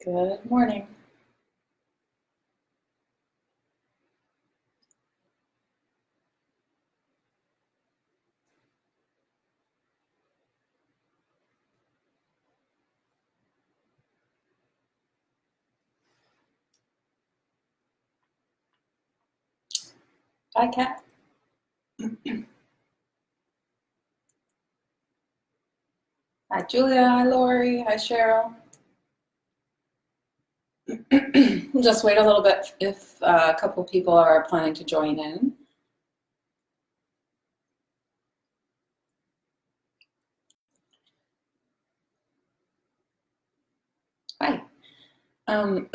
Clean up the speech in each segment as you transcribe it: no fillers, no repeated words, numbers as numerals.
Good morning. Hi, Kat. Hi, Julia. Hi, Lori. Hi, Cheryl. We'll just wait a little bit if a couple people are planning to join in. Hi. Um,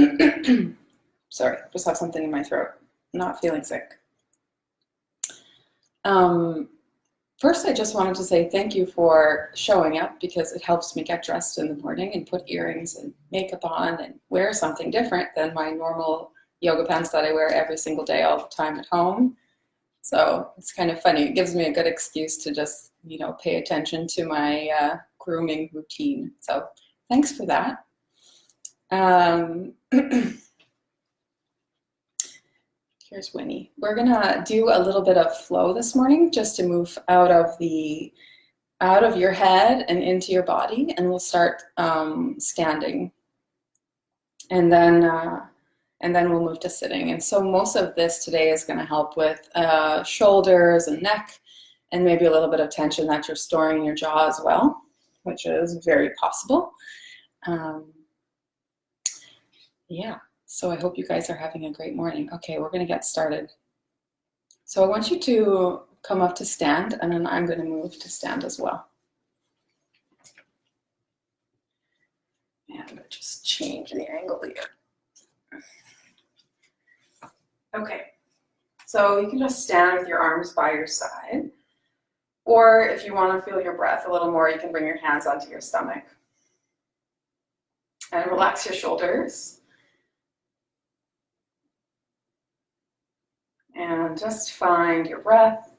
sorry, just have something in my throat. Not feeling sick. Um, First, I just wanted to say thank you for showing up because it helps me get dressed in the morning and put earrings and makeup on and wear something different than my normal yoga pants that I wear every single day all the time at home. So it's kind of funny. It gives me a good excuse to just, pay attention to my grooming routine. So thanks for that. Um, Here's Winnie. We're gonna do a little bit of flow this morning just to move out of your head and into your body, and we'll start standing, and then we'll move to sitting. And so most of this today is going to help with shoulders and neck, and maybe a little bit of tension that you're storing in your jaw as well, which is very possible. Yeah, so I hope you guys are having a great morning. Okay, we're going to get started. So I want you to come up to stand, and then I'm going to move to stand as well. And just change the angle here. Okay, so you can just stand with your arms by your side. Or if you want to feel your breath a little more, you can bring your hands onto your stomach. And relax your shoulders. And just find your breath.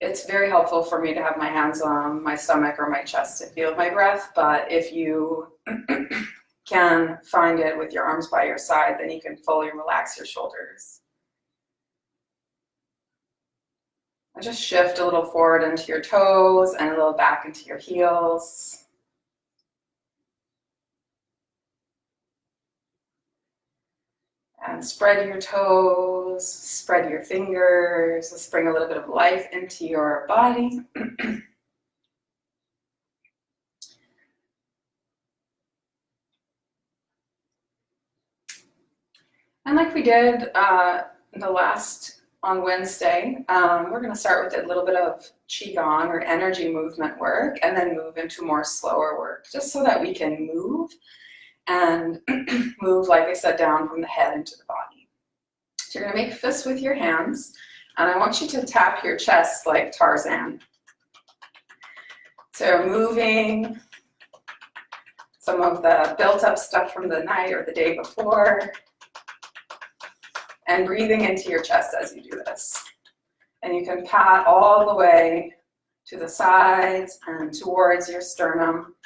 It's very helpful for me to have my hands on my stomach or my chest to feel my breath, but if you can find it with your arms by your side, then you can fully relax your shoulders. And just shift a little forward into your toes and a little back into your heels. And spread your toes, spread your fingers. Let's bring a little bit of life into your body. And like we did on Wednesday, we're going to start with a little bit of Qigong or energy movement work and then move into more slower work, just so that we can move and move, like I said, down from the head into the body. So you're going to make fists with your hands, and I want you to tap your chest like Tarzan. So moving some of the built up stuff from the night or the day before, and breathing into your chest as you do this. And you can pat all the way to the sides and towards your sternum.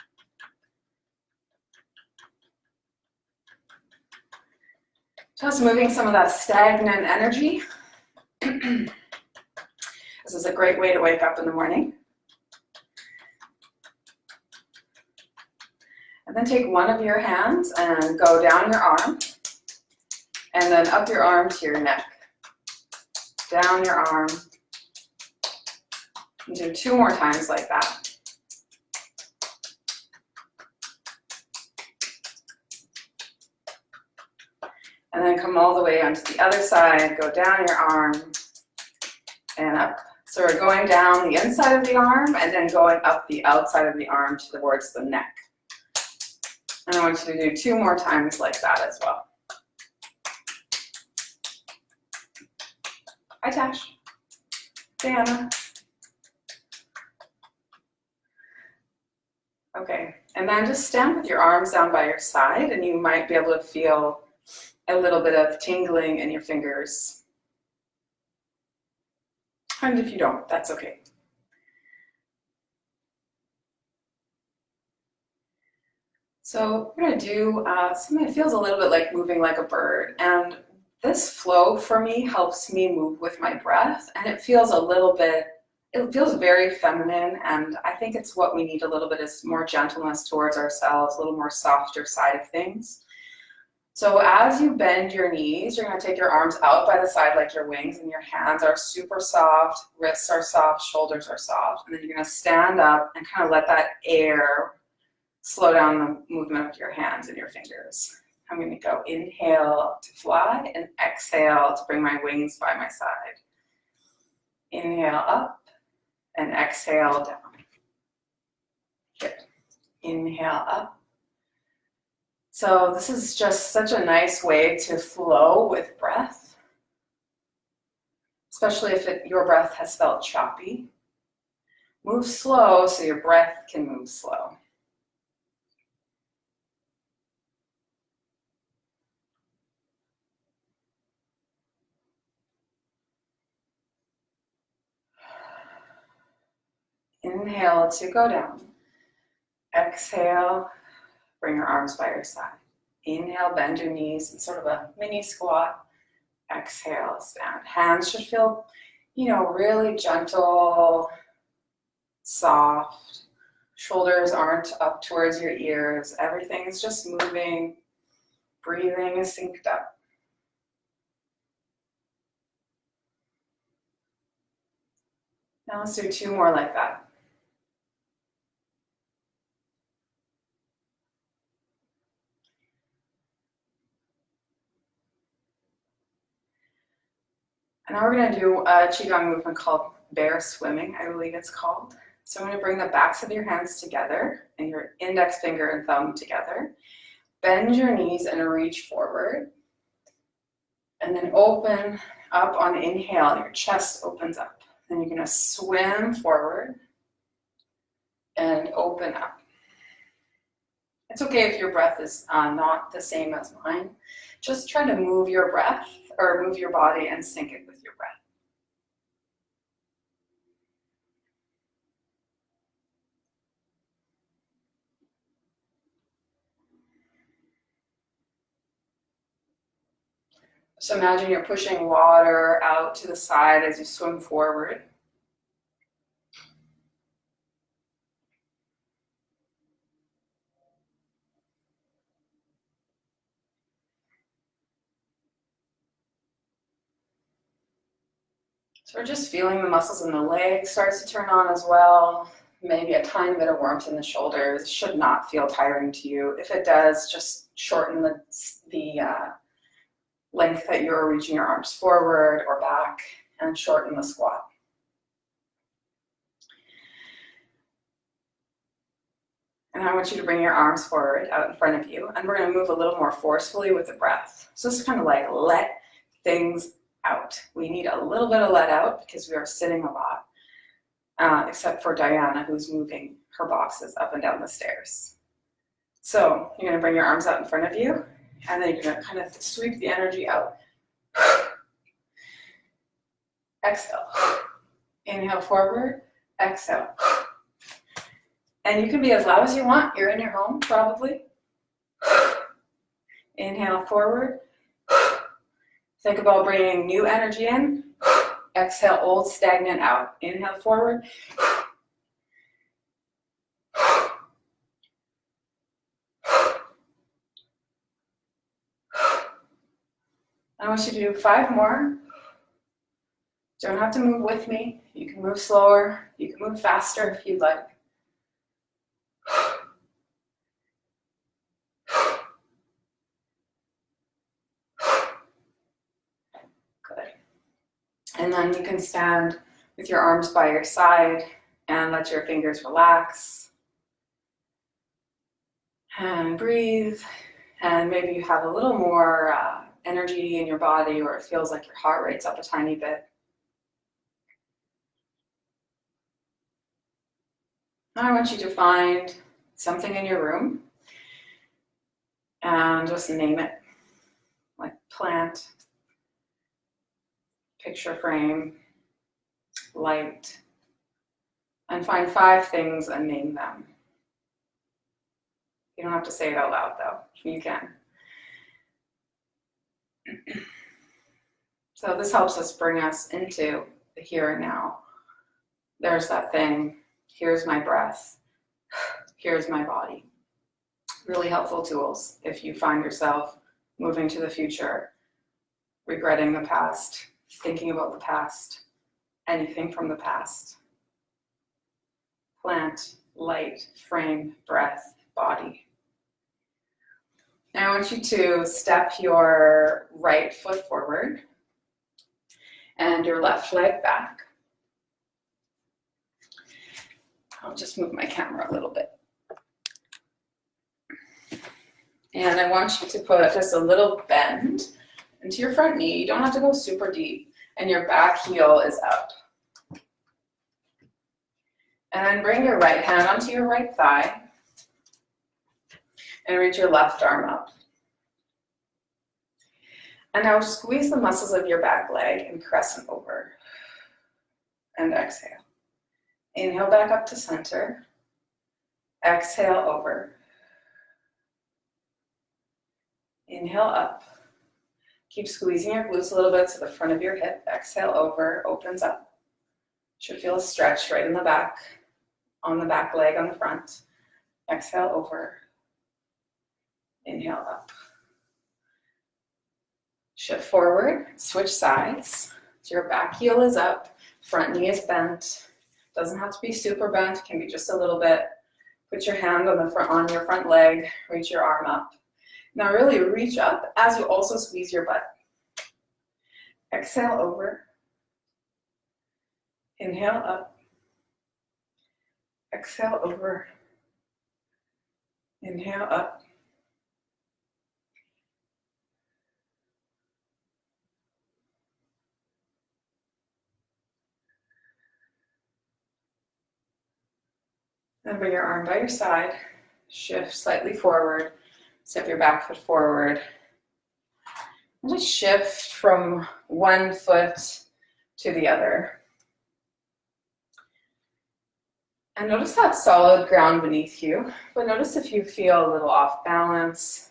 Just moving some of that stagnant energy. This is a great way to wake up in the morning. And then take one of your hands and go down your arm, and then up your arm to your neck. Down your arm. And do 2 more times like that. And then come all the way onto the other side, go down your arm and up. So we're going down the inside of the arm and then going up the outside of the arm towards the neck. And I want you to do 2 more times like that as well. Hi, Tash. Diana. Okay, and then just stand with your arms down by your side, and you might be able to feel a little bit of tingling in your fingers. And if you don't, that's okay. So we're going to do something that feels a little bit like moving like a bird. And this flow for me helps me move with my breath. And it feels it feels very feminine. And I think it's what we need a little bit is more gentleness towards ourselves, a little more softer side of things. So as you bend your knees, you're going to take your arms out by the side like your wings, and your hands are super soft, wrists are soft, shoulders are soft. And then you're going to stand up and kind of let that air slow down the movement of your hands and your fingers. I'm going to go inhale to fly and exhale to bring my wings by my side. Inhale up and exhale down. Good. Inhale up. So this is just such a nice way to flow with breath, especially if your breath has felt choppy. Move slow so your breath can move slow. Inhale to go down. Exhale, bring your arms by your side. Inhale, bend your knees in sort of a mini squat. Exhale, stand. Hands should feel, really gentle, soft. Shoulders aren't up towards your ears. Everything is just moving. Breathing is synced up. Now let's do 2 more like that. And now we're going to do a Qigong movement called bear swimming, I believe it's called. So I'm going to bring the backs of your hands together and your index finger and thumb together. Bend your knees and reach forward. And then open up on inhale, and your chest opens up. Then you're going to swim forward and open up. It's okay if your breath is not the same as mine. Just try to move your breath or move your body and sync it with your breath. So imagine you're pushing water out to the side as you swim forward. So we're just feeling the muscles in the legs starts to turn on as well. Maybe a tiny bit of warmth in the shoulders. It should not feel tiring to you. If it does, just shorten the length that you're reaching your arms forward or back, and shorten the squat. And I want you to bring your arms forward out in front of you, and we're going to move a little more forcefully with the breath. So this is kind of like let things out. We need a little bit of let out because we are sitting a lot, except for Diana, who's moving her boxes up and down the stairs. So you're going to bring your arms out in front of you, and then you're going to kind of sweep the energy out. Exhale. Inhale forward. Exhale. And you can be as loud as you want. You're in your home, probably. Inhale forward. Think about bringing new energy in. Exhale, old stagnant out. Inhale forward. I want you to do 5 more. Don't have to move with me. You can move slower. You can move faster if you'd like. Good. And then you can stand with your arms by your side and let your fingers relax. And breathe. And maybe you have a little more energy in your body, or it feels like your heart rate's up a tiny bit. Now I want you to find something in your room and just name it, like plant, picture frame, light, and find 5 things and name them. You don't have to say it out loud though. You can. So this helps us bring us into the here and now. There's that thing. Here's my breath. Here's my body. Really helpful tools if you find yourself moving to the future, regretting the past, thinking about the past, anything from the past. Plant, light, frame, breath, body. Now I want you to step your right foot forward and your left leg back. I'll just move my camera a little bit. And I want you to put just a little bend into your front knee. You don't have to go super deep. And your back heel is up. And then bring your right hand onto your right thigh. And reach your left arm up. And now squeeze the muscles of your back leg and crescent over. And exhale. Inhale back up to center. Exhale over. Inhale up. Keep squeezing your glutes a little bit to the front of your hip. Exhale over, opens up. Should feel a stretch right in the back, on the back leg on the front. Exhale over. Inhale up. Shift forward, switch sides. So your back heel is up, front knee is bent. Doesn't have to be super bent, it can be just a little bit. Put your hand on your front leg, reach your arm up. Now really reach up as you also squeeze your butt. Exhale over. Inhale up. Exhale over. Inhale up. Then bring your arm by your side. Shift slightly forward. Step your back foot forward. And just shift from one foot to the other. And notice that solid ground beneath you, but notice if you feel a little off balance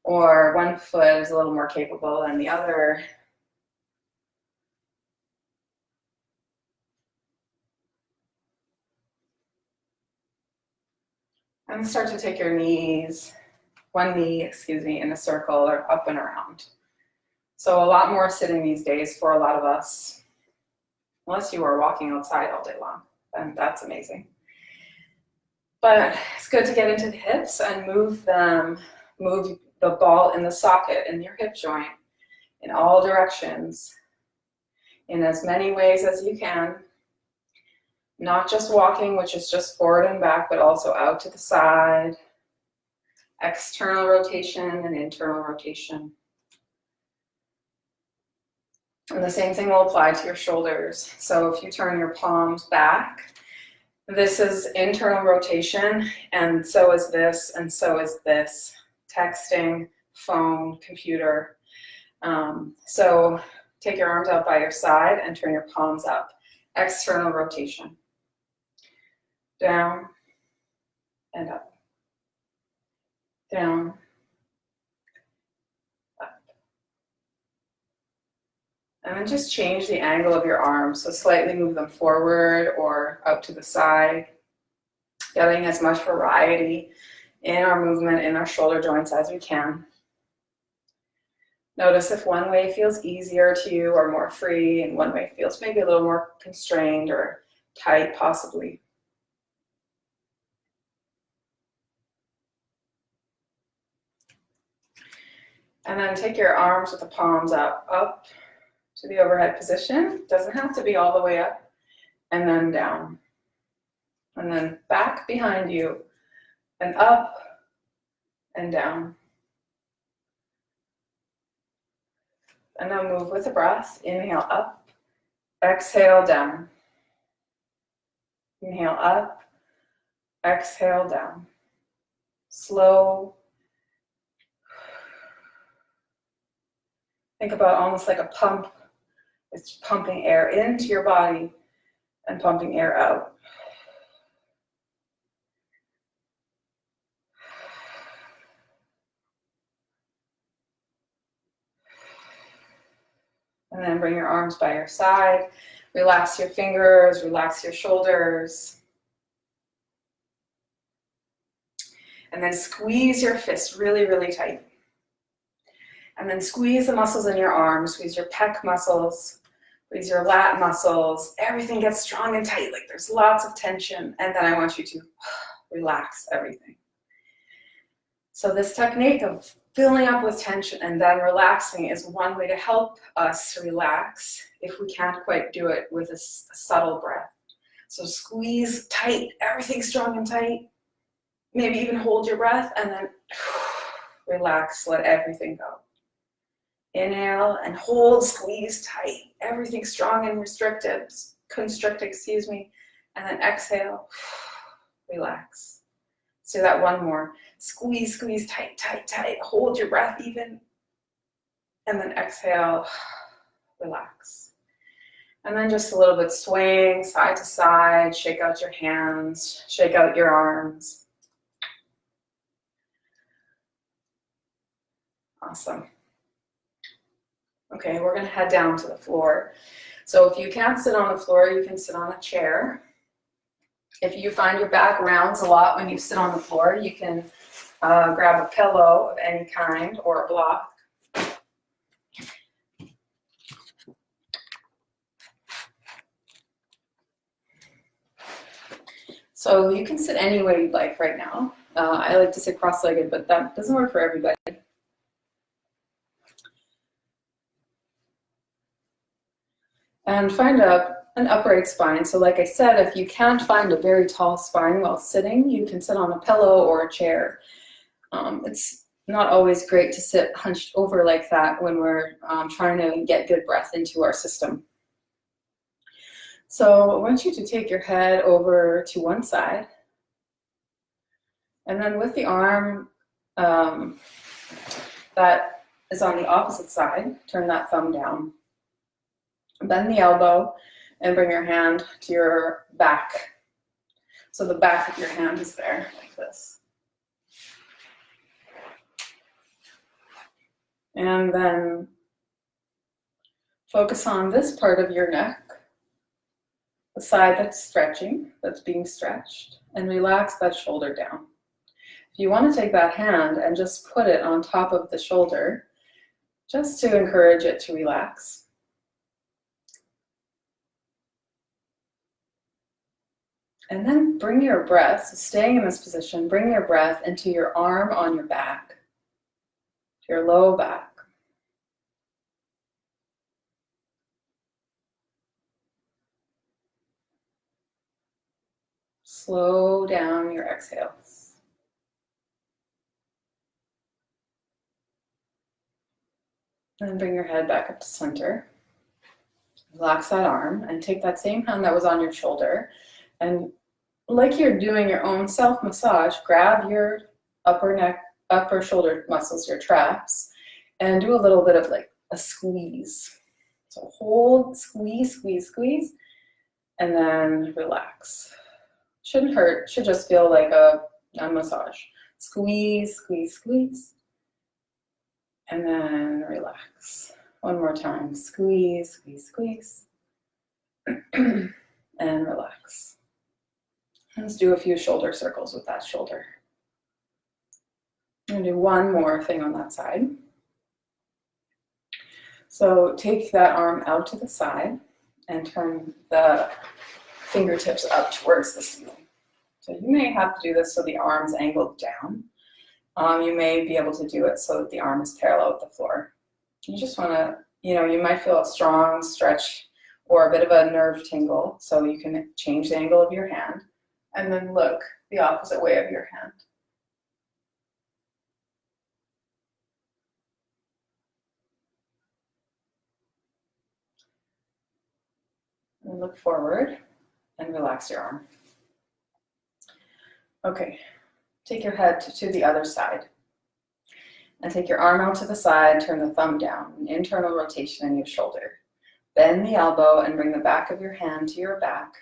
or one foot is a little more capable than the other. And start to take your knees, one knee, in a circle or up and around. So a lot more sitting these days for a lot of us, unless you are walking outside all day long, then that's amazing. But it's good to get into the hips and move them, move the ball in the socket in your hip joint in all directions, in as many ways as you can. Not just walking, which is just forward and back, but also out to the side. External rotation and internal rotation. And the same thing will apply to your shoulders. So if you turn your palms back, this is internal rotation, and so is this, and so is this. Texting, phone, computer. So take your arms out by your side and turn your palms up. External rotation. Down and up. Down, up. And then just change the angle of your arms. So slightly move them forward or out to the side. Getting as much variety in our movement, in our shoulder joints as we can. Notice if one way feels easier to you or more free, and one way feels maybe a little more constrained or tight, possibly. And then take your arms with the palms up to the overhead position. Doesn't have to be all the way up. And then down. And then back behind you. And up and down. And now move with the breath. Inhale up. Exhale down. Inhale up. Exhale down. Slow. Think about almost like a pump. It's pumping air into your body and pumping air out. And then bring your arms by your side. Relax your fingers, relax your shoulders. And then squeeze your fists really, really tight. And then squeeze the muscles in your arms, squeeze your pec muscles, squeeze your lat muscles. Everything gets strong and tight, like there's lots of tension. And then I want you to relax everything. So this technique of filling up with tension and then relaxing is one way to help us relax if we can't quite do it with a subtle breath. So squeeze tight, everything strong and tight. Maybe even hold your breath and then relax, let everything go. Inhale and hold, squeeze tight, everything strong and constricted, excuse me. And then exhale, relax. Let's do that one more. Squeeze, squeeze, tight, tight, tight. Hold your breath even. And then exhale, relax. And then just a little bit swaying side to side. Shake out your hands, shake out your arms. Awesome. Okay, we're going to head down to the floor. So if you can't sit on the floor, you can sit on a chair. If you find your back rounds a lot when you sit on the floor, you can grab a pillow of any kind or a block. So you can sit any way you'd like right now. I like to sit cross-legged, but that doesn't work for everybody. And find an upright spine. So like I said, if you can't find a very tall spine while sitting, you can sit on a pillow or a chair. It's not always great to sit hunched over like that when we're trying to get good breath into our system. So I want you to take your head over to one side. And then with the arm that is on the opposite side, turn that thumb down. Bend the elbow and bring your hand to your back. So the back of your hand is there, like this. And then focus on this part of your neck, the side that's stretching, that's being stretched, and relax that shoulder down. If you want to take that hand and just put it on top of the shoulder, just to encourage it to relax. And then bring your breath, so staying in this position, bring your breath into your arm on your back, your low back. Slow down your exhales. And then bring your head back up to center. Relax that arm and take that same hand that was on your shoulder and like you're doing your own self-massage, grab your upper shoulder muscles, your traps, and do a little bit of like a squeeze. So hold, squeeze, squeeze, squeeze, and then relax. Shouldn't hurt, should just feel like a massage. Squeeze, squeeze, squeeze, and then relax. One more time, squeeze, squeeze, squeeze, and relax. Let's do a few shoulder circles with that shoulder. I'm going to do one more thing on that side. So take that arm out to the side and turn the fingertips up towards the ceiling. So you may have to do this so the arm's angled down. You may be able to do it so that the arm is parallel with the floor. You just want to, you might feel a strong stretch or a bit of a nerve tingle, so you can change the angle of your hand. And then look the opposite way of your hand. And look forward and relax your arm. Okay, take your head to the other side. And take your arm out to the side, turn the thumb down, an internal rotation in your shoulder. Bend the elbow and bring the back of your hand to your back.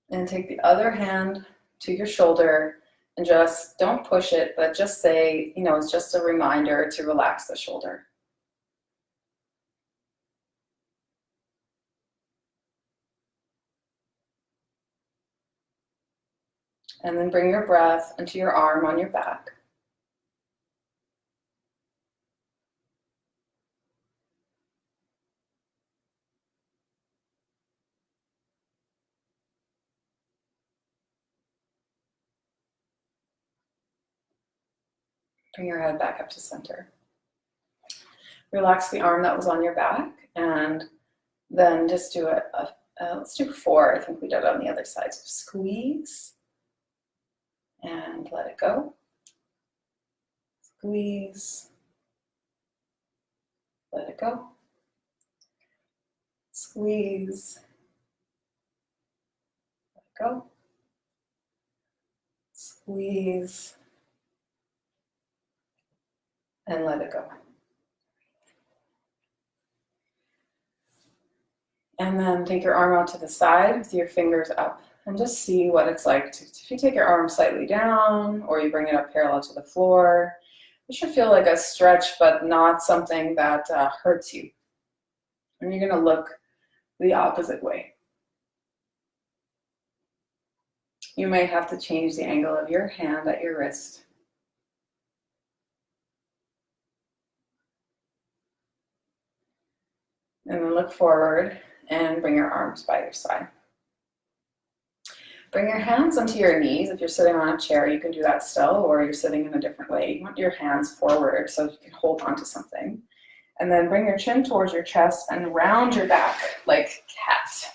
And take the other hand to your shoulder and just don't push it, but just say, it's just a reminder to relax the shoulder. And then bring your breath into your arm on your back. Bring your head back up to center. Relax the arm that was on your back, and then just do let's do 4. I think we did it on the other side. So squeeze and let it go. Squeeze, let it go. Squeeze, let it go. Squeeze, and let it go. And then take your arm out to the side with your fingers up and just see what it's like if you take your arm slightly down or you bring it up parallel to the floor. It should feel like a stretch, but not something that hurts you. And you're going to look the opposite way. You may have to change the angle of your hand at your wrist. And then look forward and bring your arms by your side. Bring your hands onto your knees. If you're sitting on a chair, you can do that still, or you're sitting in a different way. You want your hands forward so you can hold onto something. And then bring your chin towards your chest and round your back like cat.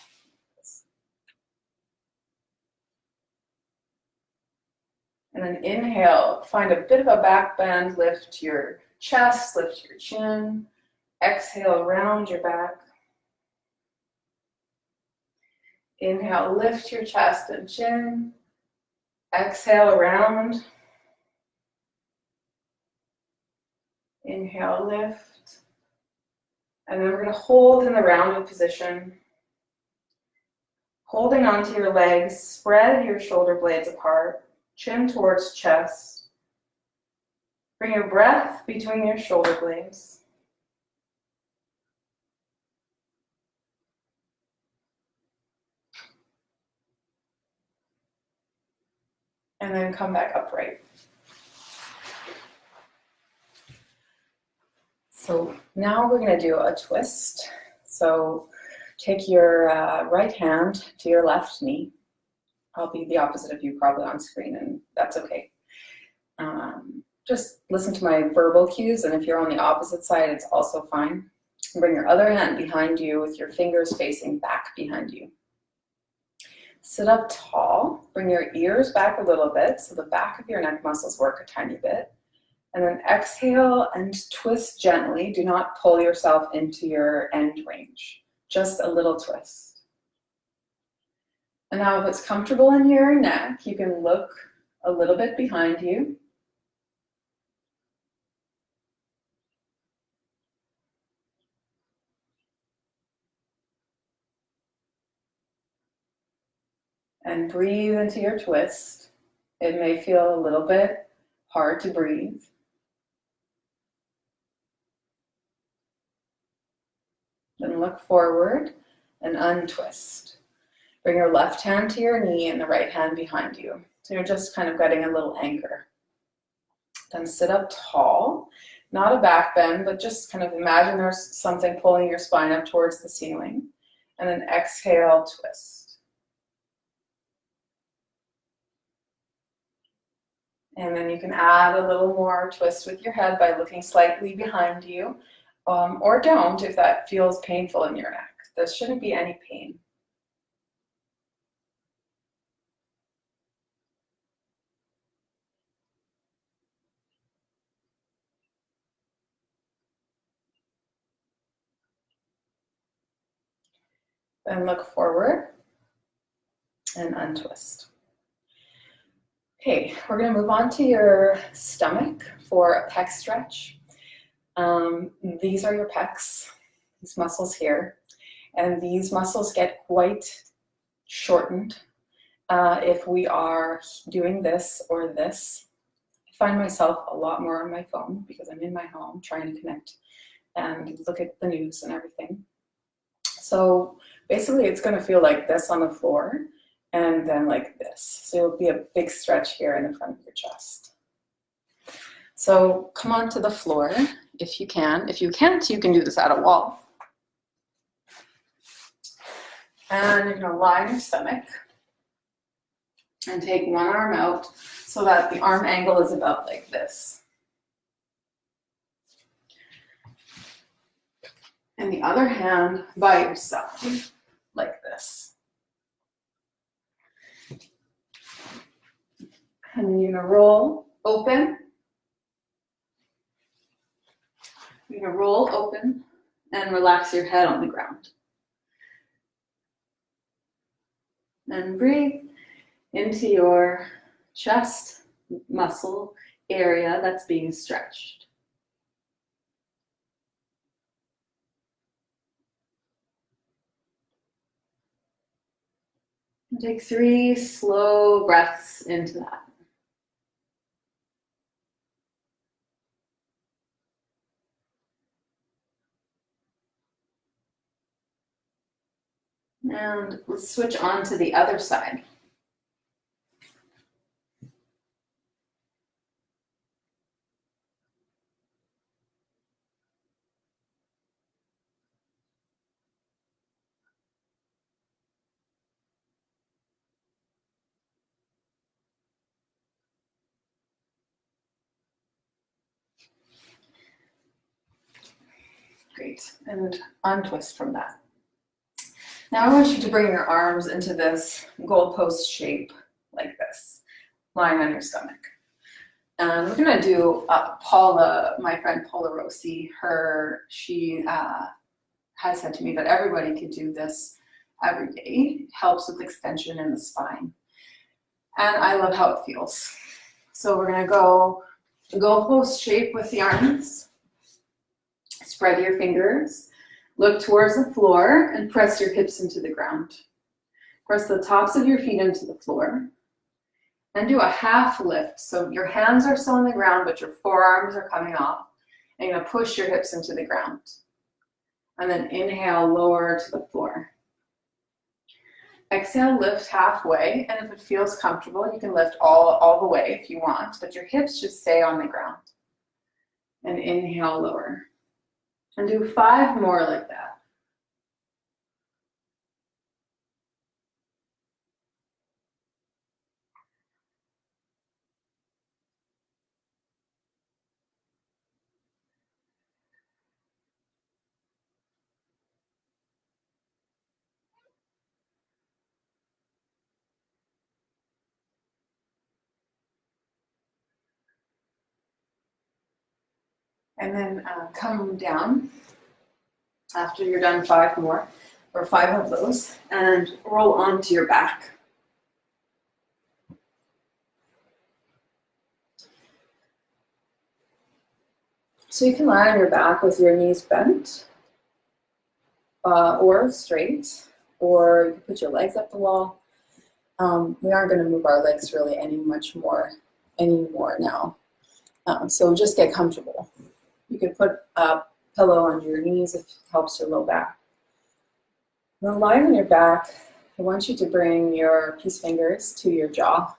And then inhale, find a bit of a back bend, lift your chest, lift your chin. Exhale, round your back. Inhale, lift your chest and chin. Exhale, round. Inhale, lift. And then we're going to hold in the rounded position. Holding onto your legs, spread your shoulder blades apart, chin towards chest. Bring your breath between your shoulder blades. And then come back upright. So now we're going to do a twist. So take your right hand to your left knee. I'll be the opposite of you probably on screen, and that's okay. Just listen to my verbal cues, and if you're on the opposite side, it's also fine. Bring your other hand behind you with your fingers facing back behind you. Sit up tall, bring your ears back a little bit so the back of your neck muscles work a tiny bit. And then exhale and twist gently. Do not pull yourself into your end range. Just a little twist. And now if it's comfortable in your neck, you can look a little bit behind you. And breathe into your twist. It may feel a little bit hard to breathe. Then look forward and untwist. Bring your left hand to your knee and the right hand behind you. So you're just kind of getting a little anchor. Then sit up tall, not a back bend, but just kind of imagine there's something pulling your spine up towards the ceiling. And then exhale, twist. And then you can add a little more twist with your head by looking slightly behind you, or don't if that feels painful in your neck. There shouldn't be any pain. Then look forward and untwist. Okay, we're going to move on to your stomach for a pec stretch. These are your pecs, these muscles here, and these muscles get quite shortened if we are doing this or this. I find myself a lot more on my phone because I'm in my home trying to connect and look at the news and everything. So basically it's going to feel like this on the floor, and then like this. So it'll be a big stretch here in the front of your chest. So come onto the floor if you can. If you can't, you can do this at a wall. And you're gonna lie on your stomach and take one arm out so that the arm angle is about like this. And the other hand by your side, like this. And then you're gonna roll open. You're gonna roll open and relax your head on the ground. And breathe into your chest muscle area that's being stretched. And take 3 slow breaths into that. And let's switch on to the other side. Great, and untwist from that. Now I want you to bring your arms into this goalpost shape like this, lying on your stomach. And we're gonna do Paula, my friend Paula Rossi, she has said to me that everybody could do this every day. It helps with extension in the spine. And I love how it feels. So we're gonna go the goalpost shape with the arms. Spread your fingers, look towards the floor, and press your hips into the ground. Press the tops of your feet into the floor, and do a half lift. So your hands are still on the ground, but your forearms are coming off. And you're gonna push your hips into the ground. And then inhale, lower to the floor. Exhale, lift halfway, and if it feels comfortable, you can lift all the way if you want, but your hips should stay on the ground. And inhale, lower. And do 5 more like that. And then come down after you're done 5 more, or 5 of those, and roll onto your back. So you can lie on your back with your knees bent, or straight, or you can put your legs up the wall. We aren't going to move our legs really anymore now. So just get comfortable. You can put a pillow on your knees if it helps your low back. Now lie on your back. I want you to bring your peace fingers to your jaw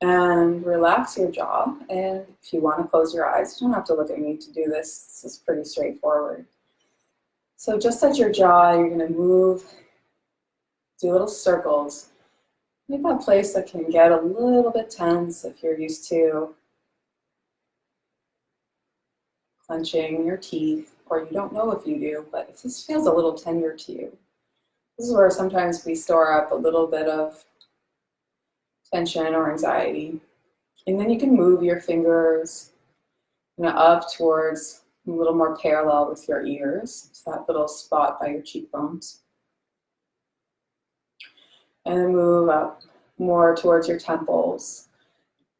and relax your jaw. And if you want to close your eyes, you don't have to look at me to do this. This is pretty straightforward. So just at your jaw, you're going to move, do little circles. Make that place that can get a little bit tense if you're used to clenching your teeth, or you don't know if you do, but if this feels a little tender to you, this is where sometimes we store up a little bit of tension or anxiety. And then you can move your fingers up towards a little more parallel with your ears, so that little spot by your cheekbones. And then move up more towards your temples.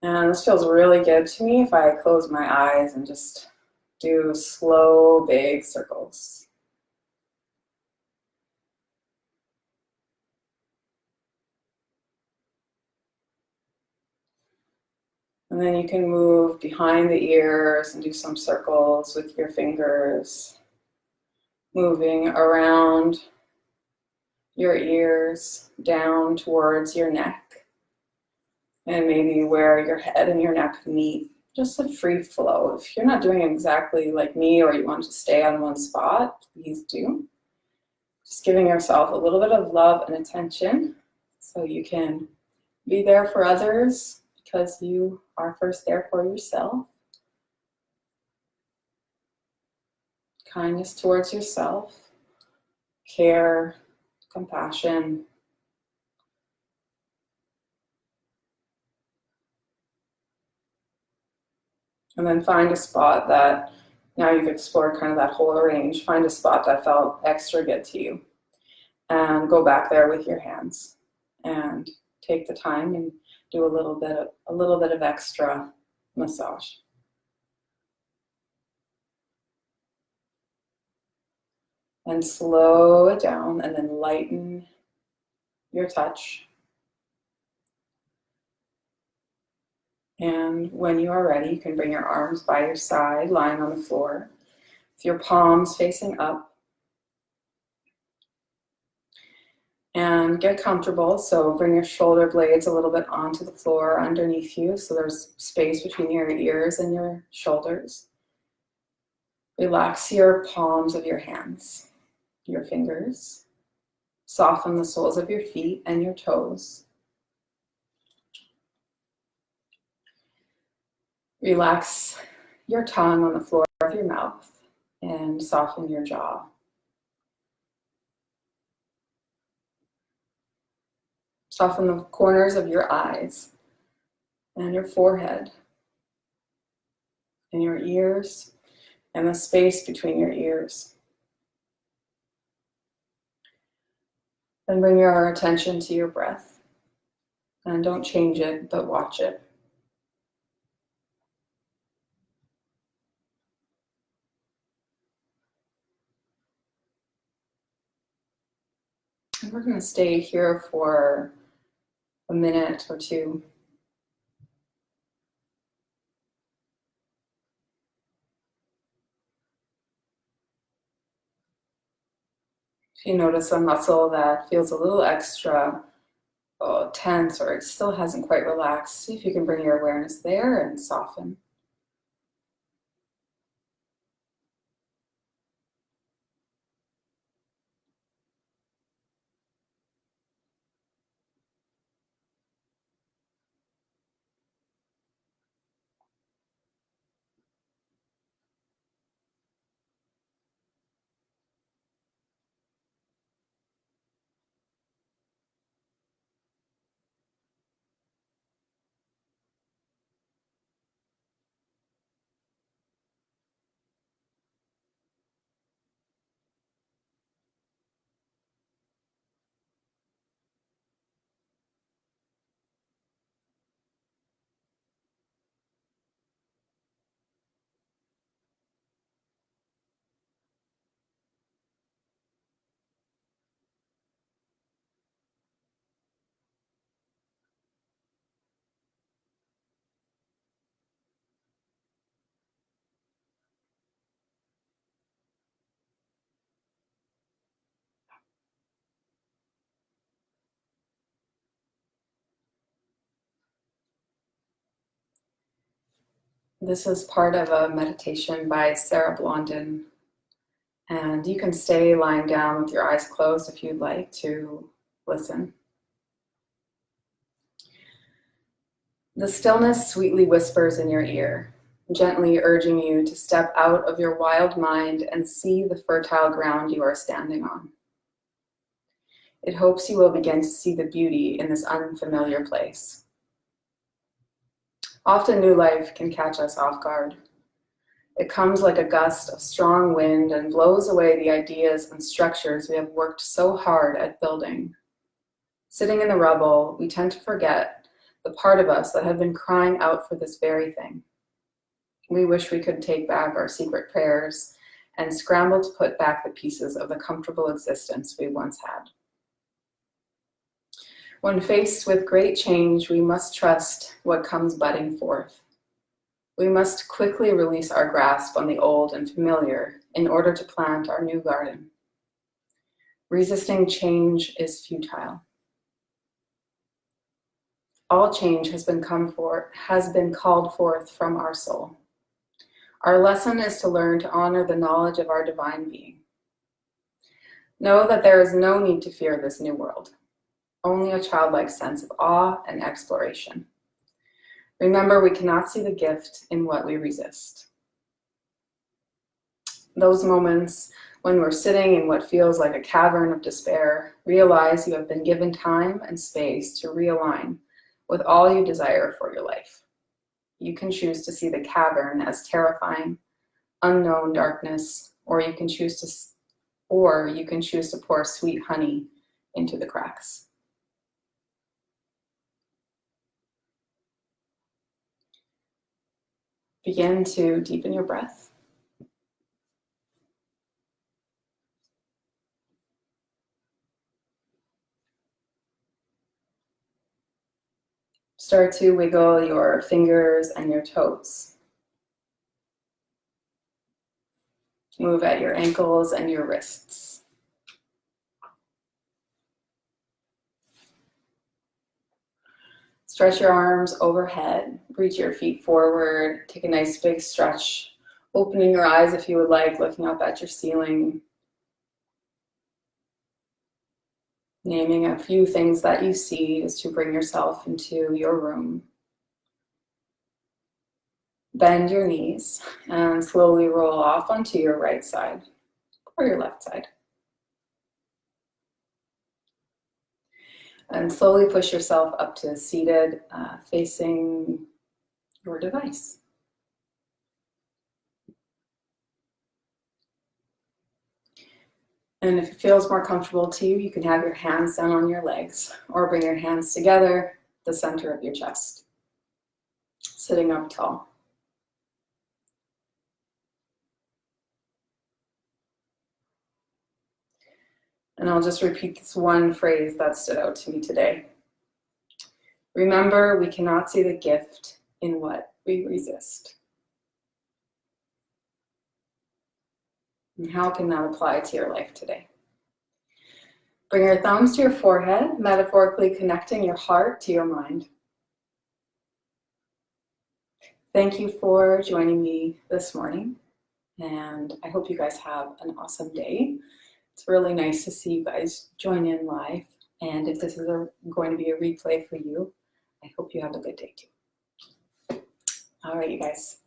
And this feels really good to me if I close my eyes and just do slow, big circles. And then you can move behind the ears and do some circles with your fingers, moving around your ears down towards your neck, and maybe where your head and your neck meet. Just a free flow. If you're not doing exactly like me or you want to stay on one spot, please do. Just giving yourself a little bit of love and attention so you can be there for others because you are first there for yourself. Kindness towards yourself, care, compassion. And then find a spot that, now you've explored kind of that whole range, find a spot that felt extra good to you. And go back there with your hands and take the time and do a little bit of extra massage. And slow it down and then lighten your touch. And when you are ready, you can bring your arms by your side, lying on the floor, with your palms facing up. And get comfortable, so bring your shoulder blades a little bit onto the floor underneath you, so there's space between your ears and your shoulders. Relax your palms of your hands, your fingers. Soften the soles of your feet and your toes. Relax your tongue on the floor of your mouth and soften your jaw. Soften the corners of your eyes and your forehead and your ears and the space between your ears. Then bring your attention to your breath and don't change it, but watch it. And we're going to stay here for a minute or two. If you notice a muscle that feels a little extra tense or it still hasn't quite relaxed, see if you can bring your awareness there and soften. This is part of a meditation by Sarah Blondin, and you can stay lying down with your eyes closed if you'd like to listen. The stillness sweetly whispers in your ear, gently urging you to step out of your wild mind and see the fertile ground you are standing on. It hopes you will begin to see the beauty in this unfamiliar place. Often new life can catch us off guard. It comes like a gust of strong wind and blows away the ideas and structures we have worked so hard at building. Sitting in the rubble, we tend to forget the part of us that had been crying out for this very thing. We wish we could take back our secret prayers and scramble to put back the pieces of the comfortable existence we once had. When faced with great change, we must trust what comes budding forth. We must quickly release our grasp on the old and familiar in order to plant our new garden. Resisting change is futile. All change has been called forth from our soul. Our lesson is to learn to honor the knowledge of our divine being. Know that there is no need to fear this new world, only a childlike sense of awe and exploration. Remember, we cannot see the gift in what we resist. Those moments when we're sitting in what feels like a cavern of despair, realize you have been given time and space to realign with all you desire for your life. You can choose to see the cavern as terrifying, unknown darkness, or you can choose to pour sweet honey into the cracks. Begin to deepen your breath. Start to wiggle your fingers and your toes. Move at your ankles and your wrists. Stretch your arms overhead, reach your feet forward, take a nice big stretch, opening your eyes if you would like, looking up at your ceiling. Naming a few things that you see just to bring yourself into your room. Bend your knees and slowly roll off onto your right side or your left side. And slowly push yourself up to seated, facing your device. And if it feels more comfortable to you, you can have your hands down on your legs or bring your hands together, the center of your chest, sitting up tall. And I'll just repeat this one phrase that stood out to me today. Remember, we cannot see the gift in what we resist. And how can that apply to your life today? Bring your thumbs to your forehead, metaphorically connecting your heart to your mind. Thank you for joining me this morning, and I hope you guys have an awesome day. It's really nice to see you guys join in live, and if this is going to be a replay for you, I hope you have a good day too. All right, you guys.